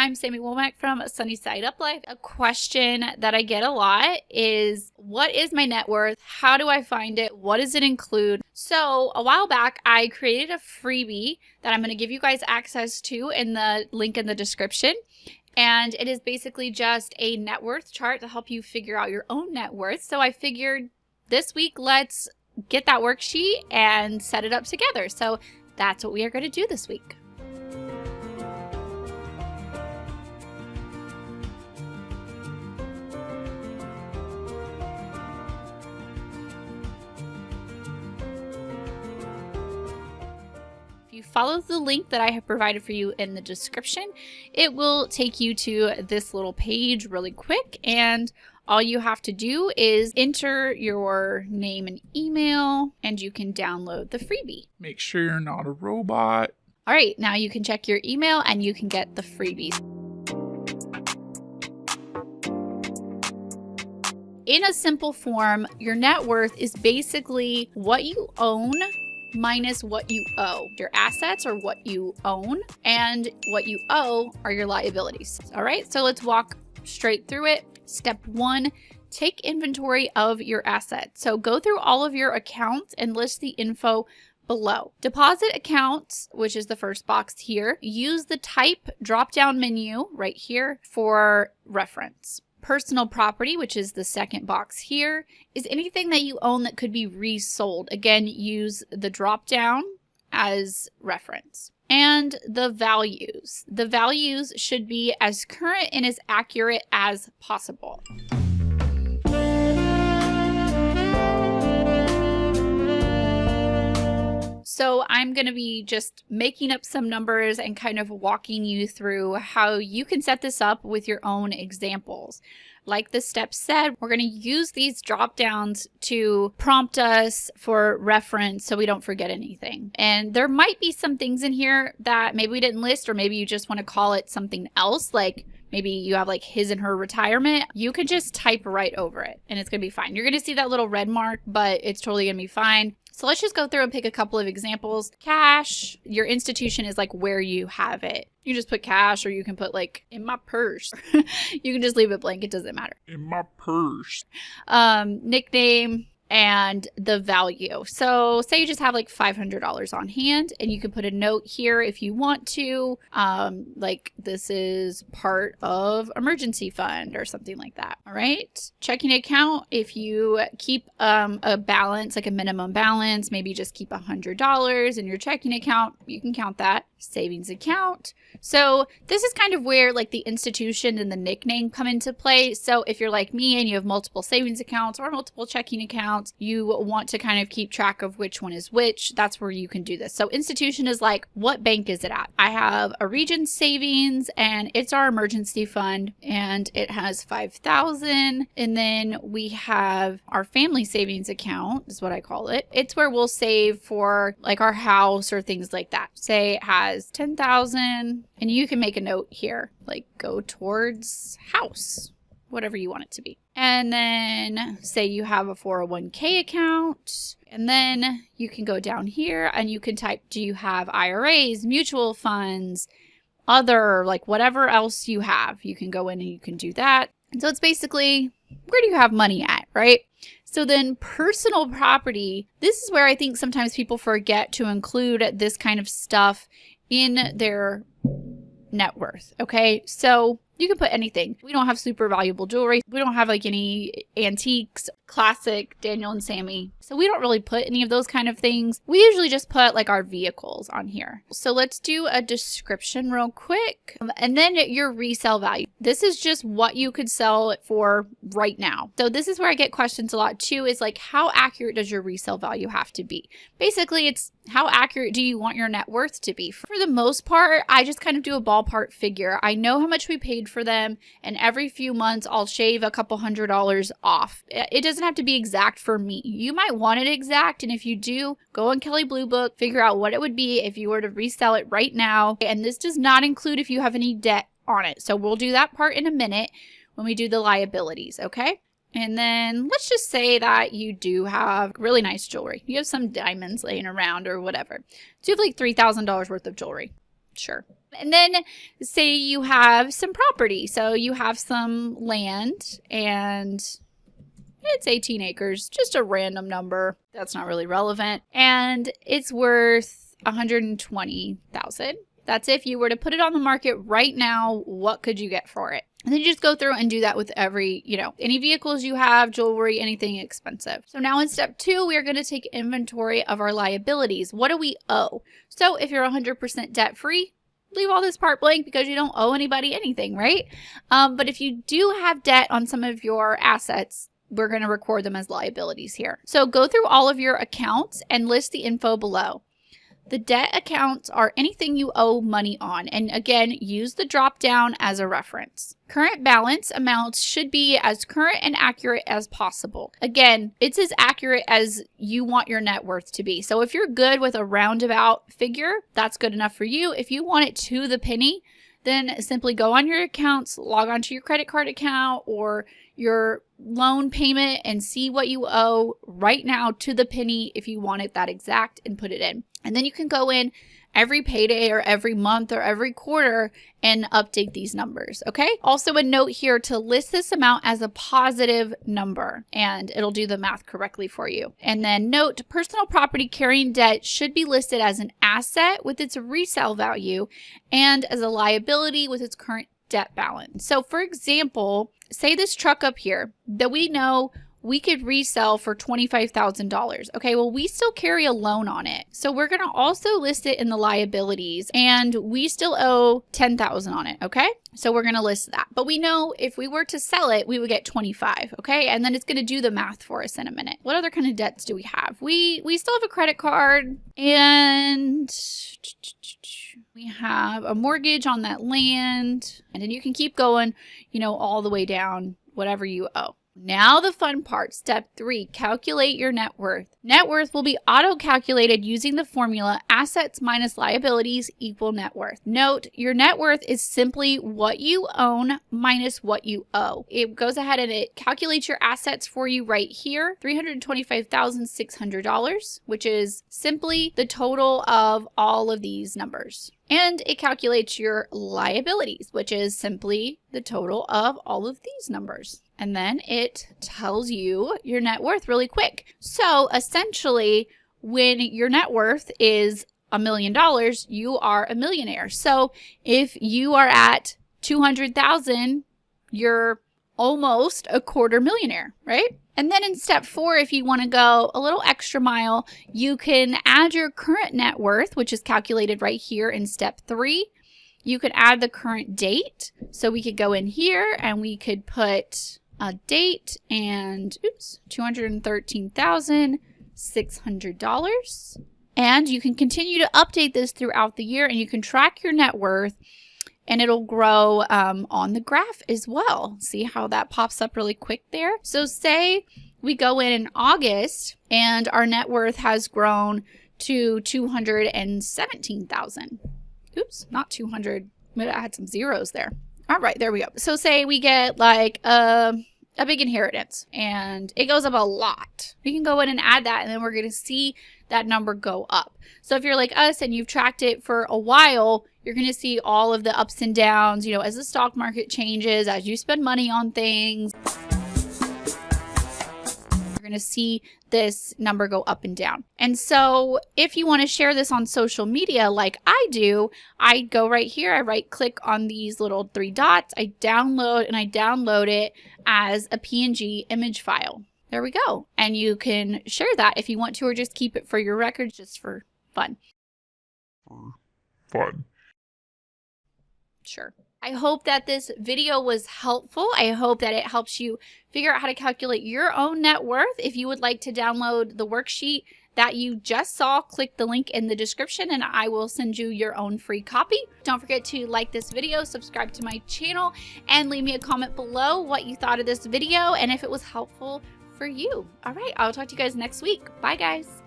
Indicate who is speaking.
Speaker 1: I'm Sami Womack from Sunny Side Up Life. A question that I get a lot is, what is my net worth? How do I find it? What does it include? So a while back, I created a freebie that I'm going to give you guys access to in the link in the description. And it is basically just a net worth chart to help you figure out your own net worth. So I figured this week, let's get that worksheet and set it up together. So that's what we are going to do this week. If you follow the link that I have provided for you in the description, it will take you to this little page really quick, and all you have to do is enter your name and email, and you can download the freebie.
Speaker 2: Make sure you're not a robot.
Speaker 1: All right, now you can check your email and you can get the freebies. In a simple form, your net worth is basically what you own minus what you owe. Your assets are what you own, and what you owe are your liabilities. All right, so let's walk straight through it. Step 1, take inventory of your assets. So go through all of your accounts and list the info below. Deposit accounts, which is the first box here, use the type drop-down menu right here for reference. Personal property, which is the second box here, is anything that you own that could be resold. Again, use the drop-down as reference. And the values. The values should be as current and as accurate as possible. So I'm going to be just making up some numbers and kind of walking you through how you can set this up with your own examples. Like the steps said, we're going to use these drop downs to prompt us for reference so we don't forget anything. And there might be some things in here that maybe we didn't list, or maybe you just want to call it something else, like maybe you have like his and her retirement. You could just type right over it and it's going to be fine. You're going to see that little red mark, but it's totally going to be fine. So let's just go through and pick a couple of examples. Cash, your institution is like where you have it. You just put cash, or you can put like in my purse. You can just leave it blank. It doesn't matter.
Speaker 2: In my purse.
Speaker 1: Nickname and the value. So say you just have like $500 on hand, and you can put a note here if you want to, like this is part of emergency fund or something like that. All right. Checking account, if you keep a balance, like a minimum balance, maybe just keep $100 in your checking account, you can count that. Savings account. So this is kind of where like the institution and the nickname come into play. So if you're like me and you have multiple savings accounts or multiple checking accounts, you want to kind of keep track of which one is which. That's where you can do this. So institution is like, what bank is it at? I have a Region Savings, and it's our emergency fund, and it has 5,000. And then we have our family savings account is what I call it. It's where we'll save for like our house or things like that. Say it has 10,000, and you can make a note here, like go towards house, whatever you want it to be. And then say you have a 401k account, and then you can go down here and you can type, do you have IRAs, mutual funds, other, like whatever else you have, you can go in and you can do that. And so it's basically, where do you have money at, right? So then personal property, this is where I think sometimes people forget to include this kind of stuff in their net worth. Okay, so you can put anything. We don't have super valuable jewelry. We don't have like any antiques, classic Daniel and Sami. So we don't really put any of those kind of things. We usually just put like our vehicles on here. So let's do a description real quick. And then your resale value. This is just what you could sell it for right now. So this is where I get questions a lot too, is like, how accurate does your resale value have to be? Basically, it's how accurate do you want your net worth to be? For the most part, I just kind of do a ballpark figure. I know how much we paid for them, and every few months I'll shave a couple $100 off. It doesn't have to be exact for me. You might want it exact, and if you do, go on Kelley Blue Book, figure out what it would be if you were to resell it right now. And this does not include if you have any debt on it. So we'll do that part in a minute when we do the liabilities, okay? And then let's just say that you do have really nice jewelry. You have some diamonds laying around or whatever. So you have like $3,000 worth of jewelry. Sure. And then say you have some property. So you have some land and it's 18 acres, just a random number. That's not really relevant. And it's worth $120,000. That's if you were to put it on the market right now, what could you get for it? And then you just go through and do that with every, any vehicles you have, jewelry, anything expensive. So now in step 2, we are going to take inventory of our liabilities. What do we owe? So if you're 100% debt free, leave all this part blank because you don't owe anybody anything, right? But if you do have debt on some of your assets, we're going to record them as liabilities here. So go through all of your accounts and list the info below. The debt accounts are anything you owe money on. And again, use the drop down as a reference. Current balance amounts should be as current and accurate as possible. Again, it's as accurate as you want your net worth to be. So if you're good with a roundabout figure, that's good enough for you. If you want it to the penny, then simply go on your accounts, log onto your credit card account or your loan payment and see what you owe right now to the penny if you want it that exact and put it in. And then you can go in every payday or every month or every quarter and update these numbers, okay? Also a note here to list this amount as a positive number and it'll do the math correctly for you. And then note, personal property carrying debt should be listed as an asset with its resale value and as a liability with its current debt balance. So for example, say this truck up here that we know we could resell for $25,000. Okay, well, we still carry a loan on it. So we're going to also list it in the liabilities and we still owe $10,000 on it. Okay, so we're going to list that. But we know if we were to sell it, we would get 25. Okay, and then it's going to do the math for us in a minute. What other kind of debts do we have? We still have a credit card and we have a mortgage on that land. And then you can keep going, all the way down, whatever you owe. Now the fun part, step 3, calculate your net worth. Net worth will be auto-calculated using the formula assets minus liabilities equal net worth. Note, your net worth is simply what you own minus what you owe. It goes ahead and it calculates your assets for you right here, $325,600, which is simply the total of all of these numbers. And it calculates your liabilities, which is simply the total of all of these numbers. And then it tells you your net worth really quick. So essentially, when your net worth is $1 million, you are a millionaire. So if you are at 200,000, you're almost a quarter millionaire, right? And then in step 4, if you want to go a little extra mile, you can add your current net worth, which is calculated right here in step 3. You could add the current date. So we could go in here and we could put a date and $213,600. And you can continue to update this throughout the year and you can track your net worth and it'll grow on the graph as well. See how that pops up really quick there? So say we go in August and our net worth has grown to 217,000. Oops, not 200. I had some zeros there. All right, there we go. So say we get like a big inheritance and it goes up a lot. We can go in and add that and then we're going to see that number go up. So if you're like us and you've tracked it for a while, you're going to see all of the ups and downs, as the stock market changes, as you spend money on things. You're going to see this number go up and down. And so if you want to share this on social media like I do, I go right here, I right click on these little 3 dots, I download it as a PNG image file. There we go. And you can share that if you want to or just keep it for your records just for fun.
Speaker 2: Fun.
Speaker 1: Sure. I hope that this video was helpful. I hope that it helps you figure out how to calculate your own net worth. If you would like to download the worksheet that you just saw, click the link in the description and I will send you your own free copy. Don't forget to like this video, subscribe to my channel, and leave me a comment below what you thought of this video and if it was helpful for you. All right, I'll talk to you guys next week. Bye, guys.